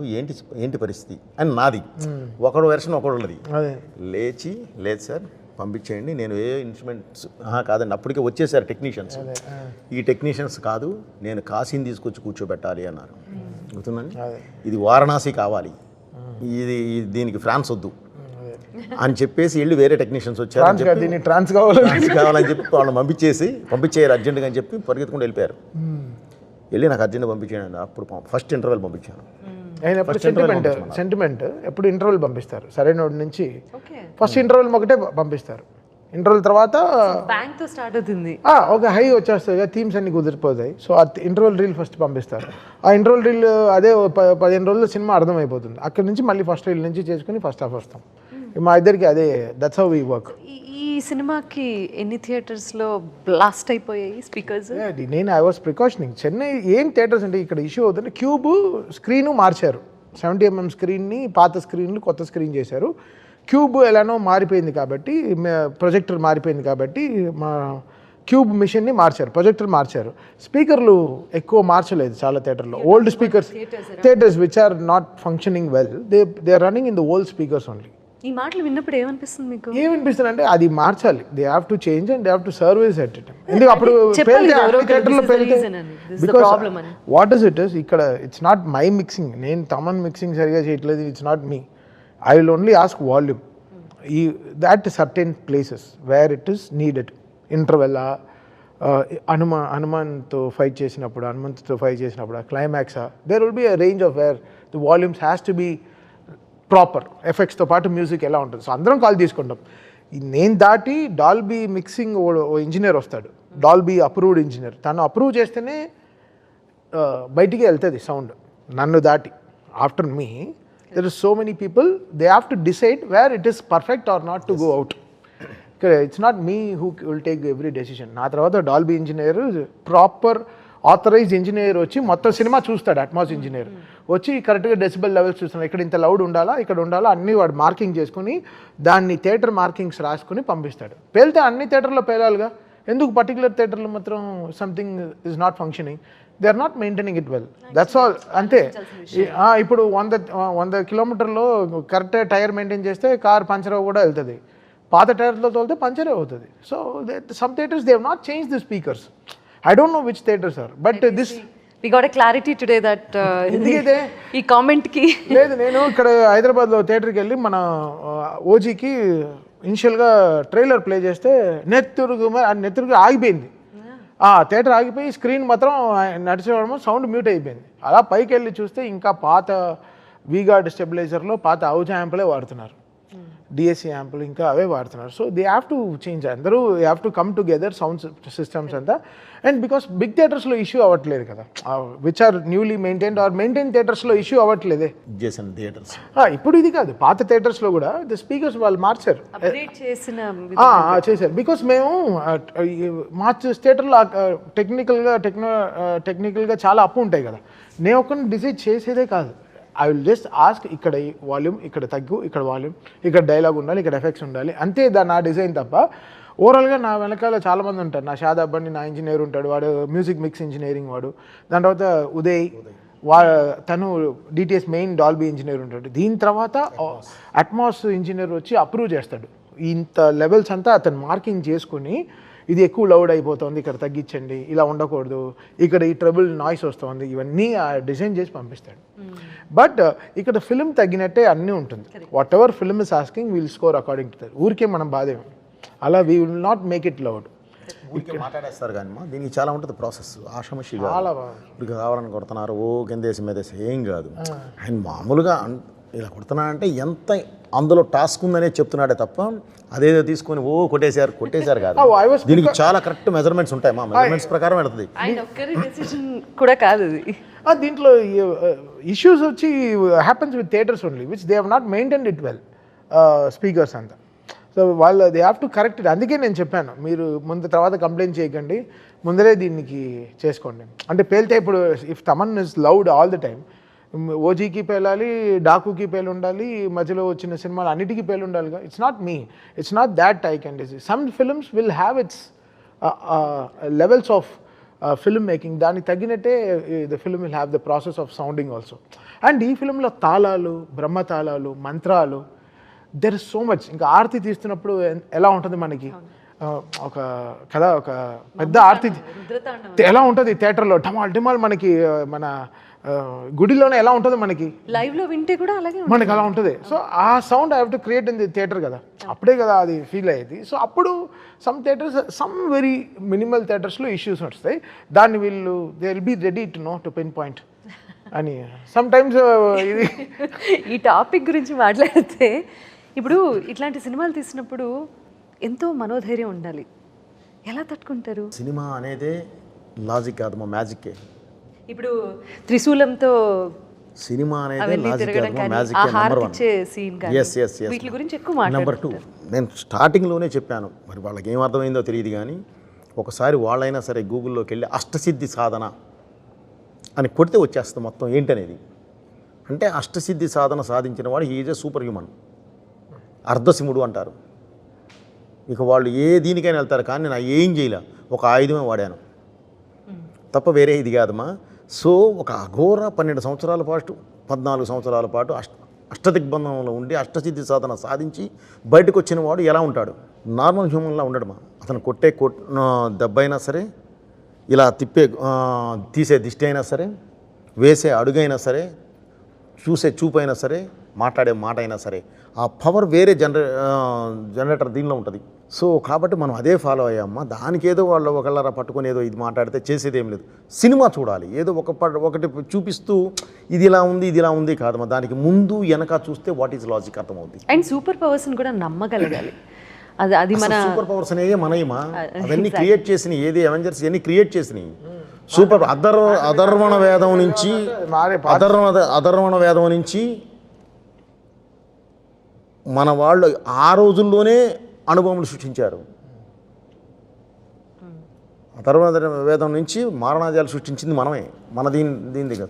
Speaker 3: ఏంటి పరిస్థితి అని నాది ఒకడు వెర్షన్ ఒకడు ఉన్నది. లేదు సార్ పంపించేయండి, నేను ఏ ఇన్స్ట్రుమెంట్స్ కాదండి, అప్పటికే వచ్చేసారు టెక్నీషియన్స్. ఈ టెక్నీషియన్స్ కాదు, నేను కాశీని తీసుకొచ్చి కూర్చోబెట్టాలి అన్నారు. గుర్తుందండి, ఇది వారణాసి కావాలి, దీనికి ఫ్రాన్స్ వద్దు అని చెప్పేసి వెళ్ళి వేరే టెక్నీషియన్స్ వచ్చారు.
Speaker 2: ట్రాన్స్
Speaker 3: కావాలని చెప్పి వాళ్ళని పంపించేయారు అర్జెంటుగా అని చెప్పి పరిగెత్తుకుంటూ వెళ్ళిపోయారు. వెళ్ళి నాకు అర్జెంట్గా పంపించాను. అప్పుడు ఫస్ట్ ఇంటర్వెల్ పంపించాను.
Speaker 2: సెంటిమెంట్ ఎప్పుడు ఇంటర్వెల్ పంపిస్తారు, సరైన నుంచి ఫస్ట్ ఇంటర్వెల్ ఒకటే పంపిస్తారు. ఇంటర్వెల్ తర్వాత
Speaker 1: బ్యాంక్తో స్టార్ట్ అవుతుంది,
Speaker 2: ఒక హై వచ్చేస్తుంది, థీమ్స్ అన్ని కుదిరిపోతాయి. సో ఆ ఇంటర్వెల్ రీల్ ఫస్ట్ పంపిస్తారు. ఆ ఇంటర్వెల్ రీల్ అదే 15 రోజుల్లో సినిమా అర్థమైపోతుంది. అక్కడి నుంచి మళ్ళీ ఫస్ట్ రీల్ నుంచి చేసుకుని ఫస్ట్ హాఫ్ వస్తాం. మా ఇద్దరికి అదే, దట్స్ హౌ వి వర్క్.
Speaker 1: ఈ సినిమాకి ఎన్ని థియేటర్స్లో బ్లాస్ట్ అయిపోయాయి స్పీకర్స్?
Speaker 2: నేను ఐ వాస్ ప్రికాషనింగ్. చెన్నై ఏం థియేటర్స్ అంటే ఇక్కడ ఇష్యూ అవుతుంది, క్యూబ్ స్క్రీను మార్చారు. 70mm స్క్రీన్ని పాత స్క్రీన్లు కొత్త స్క్రీన్ చేశారు. క్యూబ్ ఎలానో మారిపోయింది కాబట్టి, ప్రొజెక్టర్ మారిపోయింది కాబట్టి మా క్యూబ్ మిషన్ని మార్చారు, ప్రొజెక్టర్ మార్చారు. స్పీకర్లు ఎక్కువ మార్చలేదు చాలా థియేటర్లో. Old speakers theatres which are not functioning well, they are running in the old speakers only.
Speaker 1: ఈ మాటలు విన్నప్పుడు ఏమనిపిస్తుంది మీకు?
Speaker 2: ఏమనిపిస్తుంది అంటే అది మార్చాలి. They have to change and they have to service at it. ఎందుకు అప్పుడు
Speaker 1: చెప్పాలి
Speaker 2: పేలితే
Speaker 1: కదా,
Speaker 2: అన్ని థియేటర్లో
Speaker 1: this is the
Speaker 2: పేలితే
Speaker 1: reason అని, this is the problem అని.
Speaker 2: వాట్ ఇస్ ఇట్ ఇస్ ఇక్కడ ఇట్స్ నాట్ మై మిక్సింగ్, నేను తమన్ మిక్సింగ్ సరిగా చేయట్లేదు, it's not me. I will only ask volume ఈ that certain places where it is needed. ఇంటర్వెల్లా, హనుమాన్తో ఫైట్ చేసినప్పుడు, హనుమంతుతో ఫైట్ చేసినప్పుడు, క్లైమాక్సా, there will be a range of where the volumes has to be proper. ఎఫెక్ట్స్తో పాటు మ్యూజిక్ ఎలా ఉంటుంది. సో అందరం కాల్ తీసుకుంటాం. నేను దాటి డాల్బీ మిక్సింగ్ ఓ ఇంజనీర్ వస్తాడు, డాల్బీ అప్రూవ్డ్ ఇంజనీర్. తను అప్రూవ్ చేస్తేనే బయటికి వెళ్తుంది సౌండ్. నన్ను దాటి after me there is so many people, they have to decide where it is perfect or not to go out. It's not me who will take every decision. నా తర్వాత Dolby engineer, proper authorised engineer వచ్చి మొత్తం cinema చూస్తాడు. Atmos engineer వచ్చి కరెక్ట్గా decibel levels చూస్తున్నాడు, ఇక్కడ ఇంత లౌడ్ ఉండాలా, ఇక్కడ ఉండాలా, అన్నీ వాడు మార్కింగ్ చేసుకుని దాన్ని థియేటర్ మార్కింగ్స్ రాసుకుని పంపిస్తాడు. పేలితే అన్ని థియేటర్లో పేలాలిగా, ఎందుకు పర్టికులర్ థియేటర్లో మాత్రం something is not functioning, they are not maintaining it well, that's all. అంతే. ఇప్పుడు 100 కిలోమీటర్లో కరెక్ట్ టైర్ మెయింటైన్ చేస్తే కార్ పంచర్ కూడా వెళ్తుంది, పాత టైర్లో తోలితే పంచరే అవుతుంది. So some theatres they have not change the speakers. I don't know which theatres are, but this
Speaker 1: we got a clarity today that
Speaker 2: ఎందుకైతే
Speaker 1: ఈ కామెంట్ కి
Speaker 2: లేదు. నేను ఇక్కడ హైదరాబాద్లో థియేటర్కి వెళ్ళి మన ఓజీకి ఇనిషియల్గా ట్రైలర్ ప్లే చేస్తే నెత్తురుగు ఆగిపోయింది. థియేటర్ ఆగిపోయి స్క్రీన్ మాత్రం నడిచేవాడమో సౌండ్ మ్యూట్ అయిపోయింది. అలా పైకి వెళ్ళి చూస్తే ఇంకా పాత వీగార్డ్ స్టెబిలైజర్లో పాత అవుజ్ యాంపులే వాడుతున్నారు, డిఎస్సి యాంపులు ఇంకా అవే వాడుతున్నారు. So they have to change, అందరూ have to come together sound systems అంతా. అండ్ బికాస్ బిగ్ థియేటర్స్లో ఇష్యూ అవ్వట్లేదు కదా, which are newly maintained or maintain థియేటర్స్లో ఇష్యూ అవ్వట్లేదే.
Speaker 3: చేసిన థియేటర్స్
Speaker 2: ఇప్పుడు ఇది కాదు, పాత థియేటర్స్లో కూడా ది స్పీకర్స్ వాళ్ళు మార్చారు,
Speaker 1: అప్డేట్
Speaker 2: చేశారు. బికాస్ మేము థియేటర్లో టెక్నికల్గా చాలా అప్పు ఉంటాయి కదా, నేను ఒక్కరిని డిసైడ్ చేసేదే కాదు. ఐ విల్ జస్ట్ ఆస్క్, ఇక్కడ వాల్యూమ్, ఇక్కడ తగ్గు, ఇక్కడ వాల్యూమ్, ఇక్కడ డైలాగ్ ఉండాలి, ఇక్కడ ఎఫెక్ట్స్ ఉండాలి, అంతే నా డిజైన్ తప్ప. ఓవరాల్గా నా వెనకాల చాలామంది ఉంటారు. నా షాదాబ్ అని నా ఇంజనీర్ ఉంటాడు, వాడు మ్యూజిక్ మిక్స్ ఇంజనీరింగ్ వాడు. దాని తర్వాత ఉదయ్ తను డిటిఎస్ మెయిన్ డాల్బీ ఇంజనీర్ ఉంటాడు. దీని తర్వాత అట్మాస్ ఇంజనీర్ వచ్చి అప్రూవ్ చేస్తాడు. ఇంత లెవెల్స్ అంతా అతను మార్కింగ్ చేసుకుని, ఇది ఎక్కువ లౌడ్ అయిపోతుంది, ఇక్కడ తగ్గించండి, ఇలా ఉండకూడదు, ఇక్కడ ఈ ట్రబుల్ నాయిస్ వస్తుంది, ఇవన్నీ డిజైన్ చేసి పంపిస్తాడు. బట్ ఇక్కడ ఫిల్మ్ తగ్గినట్టే అన్నీ ఉంటుంది. What ever film is asking will score according to that. ఊరికే మనం బాధేమో, అలా we will not make it loud.
Speaker 3: ఊరికే మాట్లాడేస్తారు కానీ దీనికి చాలా ఉంటుంది ప్రాసెస్. ఆషామషిగా
Speaker 2: చాలా
Speaker 3: ఇప్పుడు కావాలని కొడుతున్నారు, ఓ కిందేసి మీదేసి ఏం కాదు. ఆయన మామూలుగా ఇలా కొడుతున్నాడంటే ఎంత అందులో టాస్క్ ఉందనే చెప్తున్నాడే తప్ప అదేదో తీసుకొని ఓ కొట్టేశారు కాదు. దీనికి చాలా కరెక్ట్ మెజర్మెంట్స్ ఉంటాయి, మా మెజర్మెంట్స్ ప్రకారం వెళ్తుంది.
Speaker 1: కూడా కాదు ఇది.
Speaker 2: దీంట్లో ఇష్యూస్ వచ్చి happens with theatres only which they have not maintained it well, speakers అంతా. సో వాళ్ళు they have to correct it. అందుకే నేను చెప్పాను, మీరు తర్వాత కంప్లైంట్ చేయకండి, ముందరే దీనికి చేసుకోండి. అంటే పేలితే ఇప్పుడు if Thaman is loud all the time, ఓజీకి పేలాలి, డాకుకి పేలు ఉండాలి, మధ్యలో వచ్చిన సినిమాలు అన్నిటికీ పేలు ఉండాలిగా. It's not me, it's not that I can decide. Some films will have its levels of film making, దానికి తగ్గినట్టే the film will have the process of sounding also. And ఈ ఫిల్మ్లో తాళాలు, బ్రహ్మతాళాలు, మంత్రాలు, దెర్ ఇస్ సో మచ్. ఇంకా ఆరతి తీస్తున్నప్పుడు ఎలా ఉంటుంది మనకి, ఒక కదా ఒక పెద్ద ఆరతి ఎలా ఉంటుంది థియేటర్లో, ఢమాల్ మనకి మన గుడిలోనే ఎలా ఉంటుంది మనకి,
Speaker 1: లైవ్ లో వింటే కూడా అలాగే
Speaker 2: మనకి అలా ఉంటుంది. సో ఆ sound I have to create in the theatre కదా, అప్పుడే కదా అది ఫీల్ అయ్యేది. సో అప్పుడు some theatres, some very minimal థియేటర్స్లో ఇష్యూస్ వస్తాయి. దాన్ని వీళ్ళు they will be ready to know to pinpoint అని. సమ్ టైమ్స్ ఇది
Speaker 1: ఈ టాపిక్ గురించి మాట్లాడితే, ఇప్పుడు ఇట్లాంటి సినిమాలు తీసినప్పుడు ఎంతో మనోధైర్యం ఉండాలి, ఎలా తట్టుకుంటారు?
Speaker 3: సినిమా అనేదే లాజిక్ కాదు, మా మ్యాజిక్కే.
Speaker 1: ఇప్పుడు త్రిశూలంతో
Speaker 3: సినిమా అనేది లాజిక్ కాదు, మా మ్యాజిక్కే. నెంబర్ 1. ఎస్
Speaker 1: వీటి గురించి ఎక్కువ
Speaker 3: నెంబర్ 2, నేను స్టార్టింగ్లోనే చెప్పాను, మరి వాళ్ళకి ఏం అర్థమైందో తెలియదు కానీ ఒకసారి వాళ్ళైనా సరే గూగుల్లోకి వెళ్ళి అష్టసిద్ధి సాధన అని కొడితే వచ్చేస్తుంది మొత్తం ఏంటనేది. అంటే అష్టసిద్ధి సాధన సాధించిన వాడు ఈజ్ ఏ సూపర్ హ్యూమన్, అర్ధసిముడు అంటారు. ఇక వాళ్ళు ఏ దీనికైనా వెళ్తారు, కానీ నేను ఏం చేయలే, ఒక ఆయుధమే వాడాను తప్ప వేరే ఇది కాదమ్మా. సో ఒక అఘోర 12 సంవత్సరాల పాటు 14 సంవత్సరాల పాటు అష్టదిగ్బంధంలో ఉండి అష్టసిద్ధి సాధన సాధించి బయటకు వచ్చిన వాడు ఎలా ఉంటాడు? నార్మల్ హ్యూమన్లా ఉండడమా. అతను కొట్టే దెబ్బ అయినా సరే, ఇలా తీసే దిష్టి అయినా సరే, వేసే అడుగైనా సరే, చూసే చూపు అయినా సరే, మాట్లాడే మాట అయినా సరే, ఆ పవర్ వేరే జనరేటర్ దీనిలో ఉంటుంది. సో కాబట్టి మనం అదే ఫాలో అయ్యామ్మా. దానికి ఏదో వాళ్ళు ఒకళ్ళరా పట్టుకొని ఏదో ఇది మాట్లాడితే చేసేది ఏం లేదు. సినిమా చూడాలి, ఏదో ఒకటి చూపిస్తూ ఇది ఇలా ఉంది ఇది ఇలా ఉంది కాదమ్మా. దానికి ముందు వెనక చూస్తే వాట్ ఈజ్ లాజిక్ అర్థమవుతుంది.
Speaker 1: అండ్ సూపర్ పవర్స్ని కూడా నమ్మగలగాలి. అది మన
Speaker 3: సూపర్ పవర్స్ అనేవి మనయమా, అవన్నీ క్రియేట్ చేసినాయి. ఏది అవెంజర్స్ ఇవన్నీ క్రియేట్ చేసినాయి. సూపర్ అధర్వణ వేదం నుంచి మన వాళ్ళు ఆ రోజుల్లోనే అనుభవములు సృష్టించారు. అధర్వణ వేదం నుంచి మారణాజాలు సృష్టించింది మనమే. మన దీని దగ్గర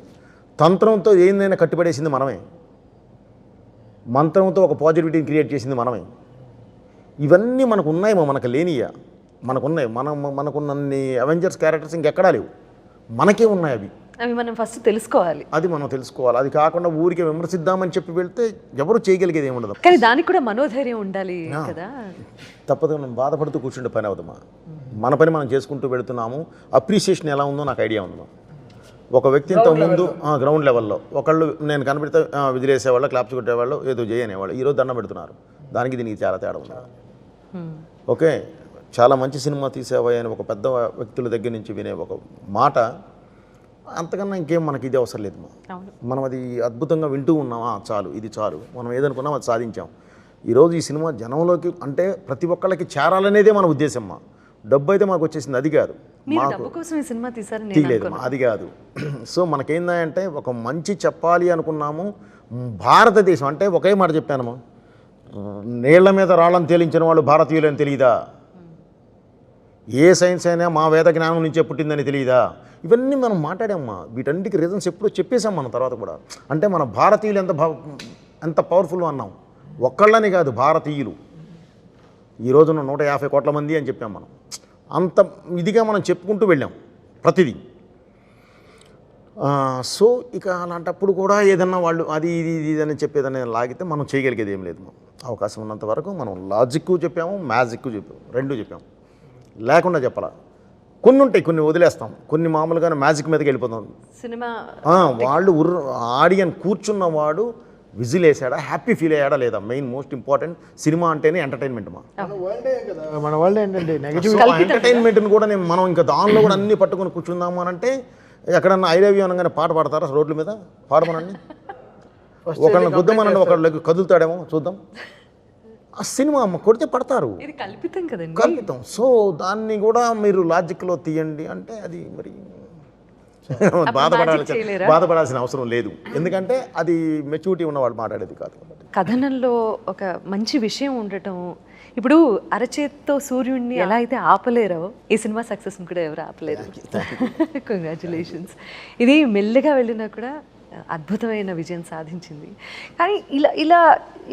Speaker 3: తంత్రంతో ఏందైనా కట్టిపడేసింది మనమే. మంత్రంతో ఒక పాజిటివిటీని క్రియేట్ చేసింది మనమే. ఇవన్నీ మనకు ఉన్నాయేమో, మనకు లేనియా మనకున్నాయి. మనకున్నన్ని అవెంజర్స్ క్యారెక్టర్స్ ఇంకెక్కడా లేవు, మనకే ఉన్నాయి.
Speaker 1: అవి మనం ఫస్ట్ తెలుసుకోవాలి.
Speaker 3: అది మనం తెలుసుకోవాలి. అది కాకుండా ఊరికే విమర్శిద్దామని చెప్పి వెళ్తే ఎవరు చేయగలిగేది ఏమి ఉండదు.
Speaker 1: కానీ దానికి కూడా మనోధైర్యం ఉండాలి కదా.
Speaker 3: తప్పదు, మనం బాధపడుతూ కూర్చుంటే పని అవుదమ్మా. మన పని మనం చేసుకుంటూ వెళుతున్నాము. అప్రిసియేషన్ ఎలా ఉందో నాకు ఐడియా ఉందమ్మా. ఒక వ్యక్తి ఇంతకుముందు గ్రౌండ్ లెవెల్లో ఒకళ్ళు నేను కనిపెడితే విదిలేసేవాళ్ళు, క్లాప్స్ కొట్టేవాళ్ళు, ఏదో చేయనేవాళ్ళు. ఈరోజు దండం పెడుతున్నారు. దానికి దీనికి చాలా తేడా ఉంది. ఓకే, చాలా మంచి సినిమా తీసేవా అని ఒక పెద్ద వ్యక్తుల దగ్గర నుంచి వినే ఒక మాట, అంతకన్నా ఇంకేం మనకి ఇది అవసరం లేదు. మనం అది అద్భుతంగా వింటూ ఉన్నామా, చాలు, ఇది చాలు. మనం ఏదనుకున్నాం అది సాధించాం. ఈరోజు ఈ సినిమా జనంలోకి అంటే ప్రతి ఒక్కళ్ళకి చేరాలనేదే మన ఉద్దేశం. డబ్బు అయితే మాకు వచ్చేసింది, అది కాదు. తీయలేదు, అది కాదు. సో మనకేందంటే ఒక మంచి చెప్పాలి అనుకున్నాము. భారతదేశం అంటే ఒకే మాట చెప్పానమ్మా, నీళ్ల మీద రాళ్ళని తేలించిన వాళ్ళు భారతీయులని తెలియదా? ఏ సైన్స్ అయినా మా వేద జ్ఞానం నుంచే పుట్టిందని తెలియదా? ఇవన్నీ మనం మాట్లాడామమ్మా. వీటన్నిటికీ రీజన్స్ ఎప్పుడో చెప్పేశాం మనం తర్వాత కూడా. అంటే మన భారతీయులు ఎంత పవర్ఫుల్ అన్నాం. ఒక్కళ్ళని కాదు, భారతీయులు ఈ రోజున 150 కోట్ల మంది అని చెప్పాం మనం. అంత ఇదిగా మనం చెప్పుకుంటూ వెళ్ళాం ప్రతిదీ. సో ఇక అలాంటప్పుడు కూడా ఏదన్నా వాళ్ళు అది ఇది అని చెప్పేదని లాగితే మనం చేయగలిగేది ఏం లేదు. అవకాశం ఉన్నంత వరకు మనం లాజిక్ చెప్పాము, మ్యాజిక్ చెప్పాము, రెండు చెప్పాము. లేకుండా చెప్పాలా, కొన్ని ఉంటాయి, కొన్ని వదిలేస్తాం, కొన్ని మామూలుగానే మ్యాజిక్ మీదకి వెళ్ళిపోతాం.
Speaker 1: సినిమా
Speaker 3: వాళ్ళు ఆడియన్ కూర్చున్నవాడు విజిల్ వేసాడా, హ్యాపీ ఫీల్ అయ్యాడా లేదా, మెయిన్ మోస్ట్ ఇంపార్టెంట్. సినిమా అంటేనే ఎంటర్టైన్మెంట్.
Speaker 2: మన వరల్డ్ ఏంటంటే నెగటివ్
Speaker 3: ఎంటర్టైన్మెంట్ని కూడా మనం ఇంకా దానిలో కూడా అన్ని పట్టుకొని కూర్చుందాము అని అంటే, ఎక్కడన్నా ఐ లవ్ యూ అనగానే పాట పాడతారా రోడ్ల మీద? పాడమనండి. ఒకళ్ళని గుద్దమనండి, ఒకళ్ళకి కదులుతాడేమో చూద్దాం. ఆ సినిమా అమ్మ కొడితే పడతారు,
Speaker 1: కల్పితం కదండి,
Speaker 3: కల్పితం. సో దాన్ని కూడా మీరు లాజిక్లో తీయండి అంటే అది మరి బాధపడాల్సిన అవసరం లేదు. ఎందుకంటే అది మెచ్యూరిటీ ఉన్నవాళ్ళు మాట్లాడేది కాదు.
Speaker 1: కథనంలో ఒక మంచి విషయం ఉండటం. ఇప్పుడు అరచేత్తో సూర్యుడిని ఎలా అయితే ఆపలేరో, ఈ సినిమా సక్సెస్ కూడా ఎవరు ఆపలేరు. కంగ్రాచులేషన్స్. ఇది మెల్లగా వెళ్ళినా కూడా అద్భుతమైన విజయం సాధించింది. కానీ ఇలా ఇలా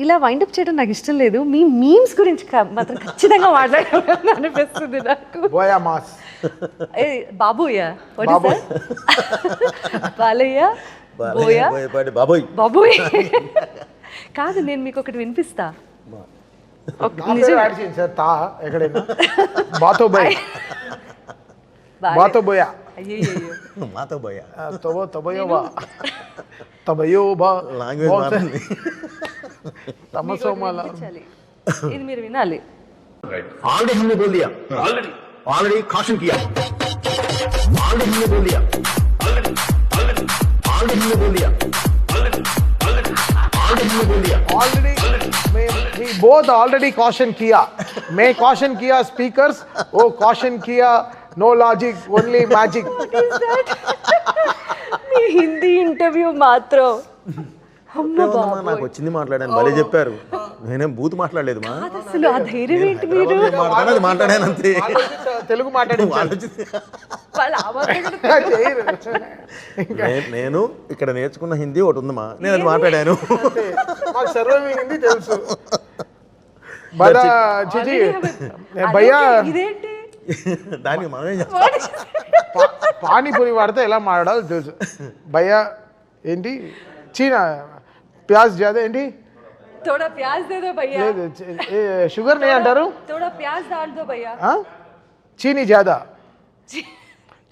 Speaker 1: ఇలా వైండప్ చేయడం నాకు ఇష్టం లేదు. మీ మీమ్స్ గురించి మాత్రం ఖచ్చితంగా మాట్లాడాలని అనిపిస్తుంది నాకు. బాబోయా, బాలయ్య, బోయా, బాబోయ్. కాదు, నేను మీకు ఒకటి వినిపిస్తా. ఇది మీరు వినాలి.
Speaker 4: ऑलरेडी caution किया, ऑलरेडी हमने बोल दिया, ऑलरेडी हमने बोल दिया, ऑलरेडी हमने बोल दिया,
Speaker 2: we both already caution किया. मैं caution किया speakers, वो caution किया no logic, only magic.
Speaker 1: What is that? Me Hindi interview మాత్రం
Speaker 3: నాకు వచ్చింది మాట్లాడాను, భలే చెప్పారు. నేనేం బూత్ మాట్లాడలేదు మా,
Speaker 1: అసలు ఆ ధైర్యం ఏంటి? మీరు
Speaker 3: మాట్లాడాను అంతే,
Speaker 2: తెలుగు మాట్లాడి.
Speaker 3: నేను ఇక్కడ నేర్చుకున్న హిందీ ఒకటి ఉందమ్మా, నేను అది మాట్లాడాను.
Speaker 2: హిందీ తెలుసు భయ్యా.
Speaker 3: దానికి మనమే చేస్తాం.
Speaker 2: పానీపూరి వాడితే ఎలా మాట్లాడాలో తెలుసు. భయ్యా ఏంటి చీనా ప్యాజ్ జాదా ఏంటి
Speaker 1: थोड़ा प्याज दे दो भैया,
Speaker 2: లేదు షుగర్ నే అంటారు.
Speaker 1: थोड़ा प्याज डाल दो भैया.
Speaker 2: చీనీ జాదా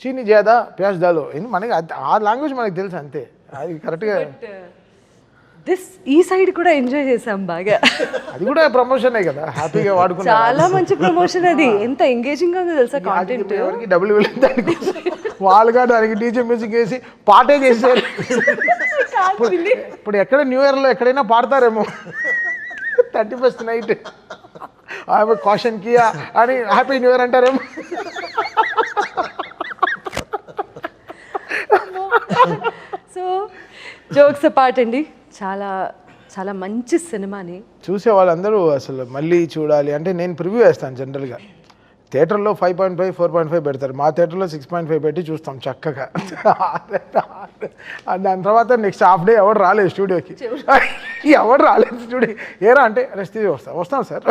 Speaker 2: చీనీ జాదా ప్యాజ్ దాలో మనకి ఆ లాంగ్వేజ్ మనకి తెలుసు అంతే, అది కరెక్ట్గా.
Speaker 1: ఈ సైడ్ కూడా ఎంజాయ్ చేసాం బాగా.
Speaker 2: అది కూడా ప్రమోషనే కదా, హ్యాపీగా వాడుకున్నాం.
Speaker 1: చాలా మంచి ప్రమోషన్ అది. ఎంత ఎంగేజింగ్ గా ఉందో తెలుసా కాంటెంట్.
Speaker 2: ఎవరికి డబ్బులు వెళ్ళింది దానికి, వాళ్ళుగా దానికి డీజే మ్యూజిక్ వేసి పాటే చేశారు. ఇప్పుడు ఎక్కడ న్యూ ఇయర్లో ఎక్కడైనా పాడతారేమో 31st నైట్ ఆమె కాషన్ కియా అని హ్యాపీ న్యూ ఇయర్ అంటారేమో.
Speaker 1: సో జోక్స్ అపార్ట్ అండి, చాలా చాలా మంచి సినిమాని
Speaker 2: చూసే వాళ్ళందరూ అసలు మళ్ళీ చూడాలి అంటే నేను ప్రివ్యూ వేస్తాను. జనరల్గా థియేటర్లో 5.5 4.5 పెడతారు, మా థియేటర్లో 6.5 పెట్టి చూస్తాం చక్కగా. దాని తర్వాత నెక్స్ట్ హాఫ్ డే ఎవరు రాలేదు స్టూడియోకి, ఎవరు రాలేదు స్టూడియో. ఏరా అంటే రెస్ట్ వస్తాం సార్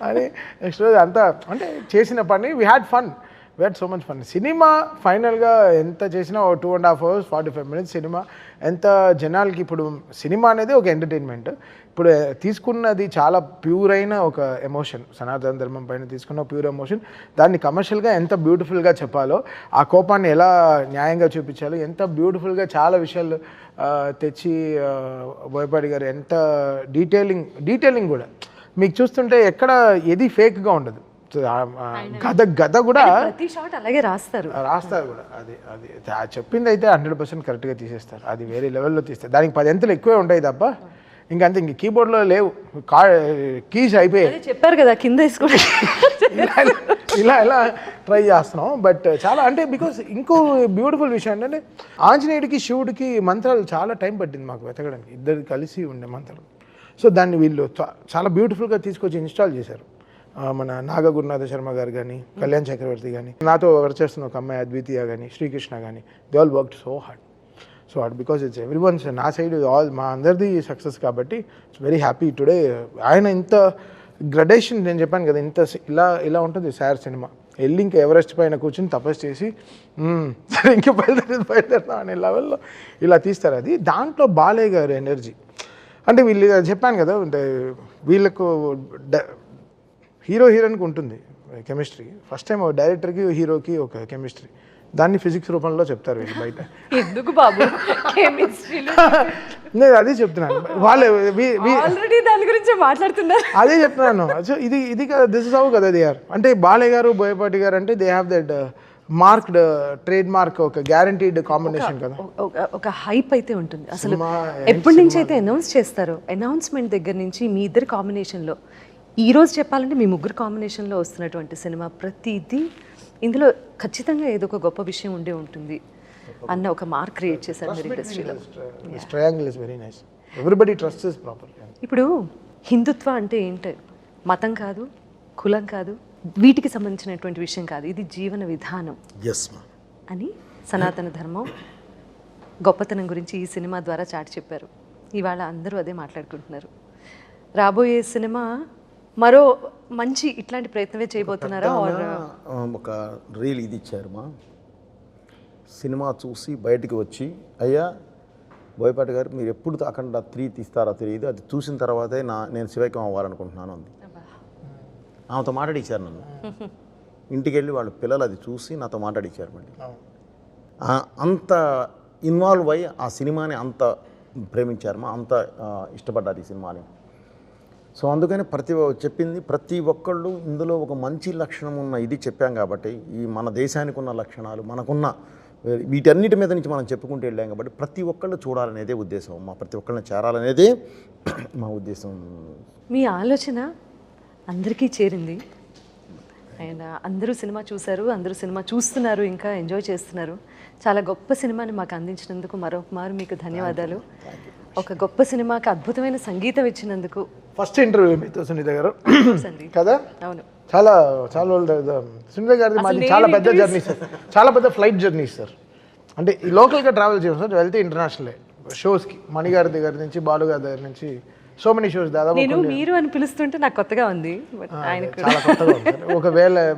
Speaker 2: అని నెక్స్ట్ రోజు అంతా అంటే చేసిన పని we had fun, we had so much fun. Cinema ఫైనల్గా ఎంత చేసినా 2.5 hours 45 minutes సినిమా. ఎంత జనాలకి ఇప్పుడు సినిమా అనేది ఒక ఎంటర్టైన్మెంట్, ఇప్పుడు తీసుకున్నది చాలా ప్యూర్ అయిన ఒక ఎమోషన్, సనాతన ధర్మం పైన తీసుకున్న ప్యూర్ ఎమోషన్. దాన్ని కమర్షియల్గా ఎంత బ్యూటిఫుల్గా చెప్పాలో, ఆ కోపాన్ని ఎలా న్యాయంగా చూపించాలో, ఎంత బ్యూటిఫుల్గా చాలా విషయాలు తెచ్చి బోయపాటి గారు ఎంత డీటెయిలింగ్ కూడా మీకు చూస్తుంటే ఎక్కడ ఏది ఫేక్గా ఉండదు. గద కూడా
Speaker 1: ప్రతి షాట్ అలాగే రాస్తారు
Speaker 2: కూడా. అది చెప్పింది అయితే 100% కరెక్ట్గా తీసేస్తారు. అది వేరే లెవెల్లో తీస్తారు. దానికి 10 ఎంతలు ఎక్కువే ఉంటాయి తప్ప ఇంకంతే. ఇంక కీబోర్డ్లో లేవు, కీస్ అయిపోయాయి.
Speaker 1: చెప్పారు కదా కింద వేసుకోండి.
Speaker 2: ఇలా ట్రై చేస్తున్నాం. బట్ చాలా అంటే బికాస్ ఇంకో బ్యూటిఫుల్ విషయం ఏంటంటే ఆంజనేయుడికి శివుడికి మంత్రాలు చాలా టైం పట్టింది మాకు వెతకడానికి, ఇద్దరు కలిసి ఉండే మంత్రాలు. సో దాన్ని వీళ్ళు చాలా బ్యూటిఫుల్గా తీసుకొచ్చి ఇన్స్టాల్ చేశారు. మన నాగ గురునాథ శర్మ గారు కానీ, కళ్యాణ్ చక్రవర్తి కానీ, నాతో వర్క్ చేస్తున్న ఒక అమ్మాయి అద్వితీయ కానీ, శ్రీకృష్ణ కానీ, they all worked so hard because it's every once నా సైడ్ ఆల్ మా అందరిది సక్సెస్ కాబట్టి ఇట్స్ వెరీ హ్యాపీ టుడే. ఆయన ఇంత గ్రడేషన్ నేను చెప్పాను కదా, ఇంత ఇలా ఉంటుంది సార్ సినిమా. వెళ్ళి ఇంకా ఎవరెస్ట్ పైన కూర్చొని తపస్సు చేసి సరే ఇంకా బయలుదేరుతాం అనే లెవెల్లో ఇలా తీస్తారు. అది దాంట్లో బాలయ్య గారు ఎనర్జీ అంటే వీళ్ళు చెప్పాను కదా, అంటే వీళ్ళకు హీరోయిన్కి ఉంటుంది కెమిస్ట్రీ. ఫస్ట్ టైం డైరెక్టర్కి హీరోకి ఒక కెమిస్ట్రీ, దాన్ని ఫిజిక్స్ రూపంలో చెప్తారు వీళ్ళు బయట.
Speaker 1: ఎందుకు బాబు
Speaker 2: నేను అదే చెప్తున్నాను, వాళ్ళే
Speaker 1: ఆల్రెడీ దాని గురించి మాట్లాడుతున్నారు.
Speaker 2: అదే చెప్తున్నాను. సో ఇది కదా, దిస్ ఇస్ హౌ కదా దే ఆర్. అంటే బాలయ్య గారు బోయపాటి గారు అంటే they have that marked trade mark, ఒక గ్యారంటీడ్ కాంబినేషన్ కదా.
Speaker 1: ఒక హైప్ అయితే ఉంటుంది అసలు. ఎప్పటి నుంచి అయితే అనౌన్స్ చేస్తారో, అనౌన్స్మెంట్ దగ్గర నుంచి మీ ఇద్దరు కాంబినేషన్లో, ఈరోజు చెప్పాలంటే మీ ముగ్గురు కాంబినేషన్లో వస్తున్నటువంటి సినిమా ప్రతిదీ ఇందులో ఖచ్చితంగా ఏదో ఒక గొప్ప విషయం ఉండే ఉంటుంది అన్న ఒక మార్క్ క్రియేట్ చేశారు మీరు ఇండస్ట్రీలో.
Speaker 2: Triangle is very nice, everybody trust is proper.
Speaker 1: ఇప్పుడు హిందుత్వ అంటే ఏంటి? మతం కాదు, కులం కాదు, వీటికి సంబంధించినటువంటి విషయం కాదు, ఇది జీవన విధానం అని సనాతన ధర్మం గొప్పతనం గురించి ఈ సినిమా ద్వారా చాటి చెప్పారు. ఇవాళ అందరూ అదే మాట్లాడుకుంటున్నారు. రాబోయే సినిమా మరో మంచి ఇట్లాంటి ప్రయత్నమే చేయబోతున్నారా?
Speaker 3: ఒక రీల్ ఇది ఇచ్చారు, మా సినిమా చూసి బయటికి వచ్చి, అయ్యా బోయపాటి గారు మీరు ఎప్పుడు అఖండ 3 తీస్తారో తెలియదు, అది చూసిన తర్వాతే నేను శివైక్యం అవ్వాలనుకుంటున్నాను అంది. ఆమెతో మాట్లాడిచ్చారు నన్ను. ఇంటికి వెళ్ళి వాళ్ళ పిల్లలు అది చూసి నాతో మాట్లాడిచ్చారు. మళ్ళీ అంత ఇన్వాల్వ్ అయ్యి ఆ సినిమాని అంత ప్రేమించారు, అంత ఇష్టపడ్డారు ఈ సినిమాని. సో అందుకని ప్రతి ఒక్కళ్ళు ఇందులో ఒక మంచి లక్షణం ఉన్న ఇది చెప్పాం కాబట్టి, ఈ మన దేశానికి ఉన్న లక్షణాలు మనకున్న వీటన్నిటి మీద నుంచి మనం చెప్పుకుంటూ వెళ్ళాం కాబట్టి ప్రతి ఒక్కళ్ళు చూడాలనేదే ఉద్దేశం, మా ప్రతి ఒక్కళ్ళని చేరాలనేదే మా ఉద్దేశం.
Speaker 1: మీ ఆలోచన అందరికీ చేరింది. అండ్ అందరూ సినిమా చూశారు, అందరూ సినిమా చూస్తున్నారు, ఇంకా ఎంజాయ్ చేస్తున్నారు. చాలా గొప్ప సినిమాని మాకు అందించినందుకు మరొకమారు మీకు ధన్యవాదాలు. ఒక గొప్ప సినిమాకి అద్భుతమైన సంగీతం ఇచ్చినందుకు.
Speaker 2: ఫస్ట్ ఇంటర్వ్యూ మీతో సునీత గారు కదా.
Speaker 1: అవును,
Speaker 2: చాలా సునీత గారిది మాది చాలా పెద్ద జర్నీ సార్, చాలా పెద్ద ఫ్లైట్ జర్నీ సార్. అంటే ఈ లోకల్గా ట్రావెల్ చేయం సార్, వెళ్తే ఇంటర్నేషనల్ షోస్కి, మణిగారి దగ్గర నుంచి, బాలు గారి దగ్గర నుంచి సో మెనీ షోస్ దాదాపు
Speaker 1: నేను మీరు అని పిలుస్తుంటే నాకు కొత్తగా ఉంది బట్ ఆయన కూడా
Speaker 2: చాలా కొత్తగా ఉంది సార్. ఒక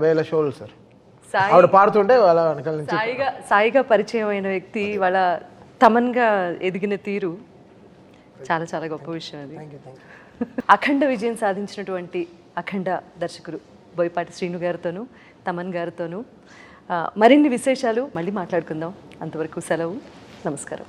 Speaker 2: వేల షోలు సార్.
Speaker 1: సాయి
Speaker 2: ఆవిడ పాడుతుంటే వాళ్ళ వెనకాల నుంచి
Speaker 1: సాయిగా పరిచయం అయిన వ్యక్తి వాళ్ళ తమన్గా ఎదిగిన తీరు చాలా చాలా గొప్ప విషయం అది. అఖండ విజయం సాధించినటువంటి అఖండ దర్శకుడు బోయపాటి శ్రీను గారితోనూ తమన్ గారితోనూ మరిన్ని విశేషాలు మళ్ళీ మాట్లాడుకుందాం. అంతవరకు సెలవు. నమస్కారం.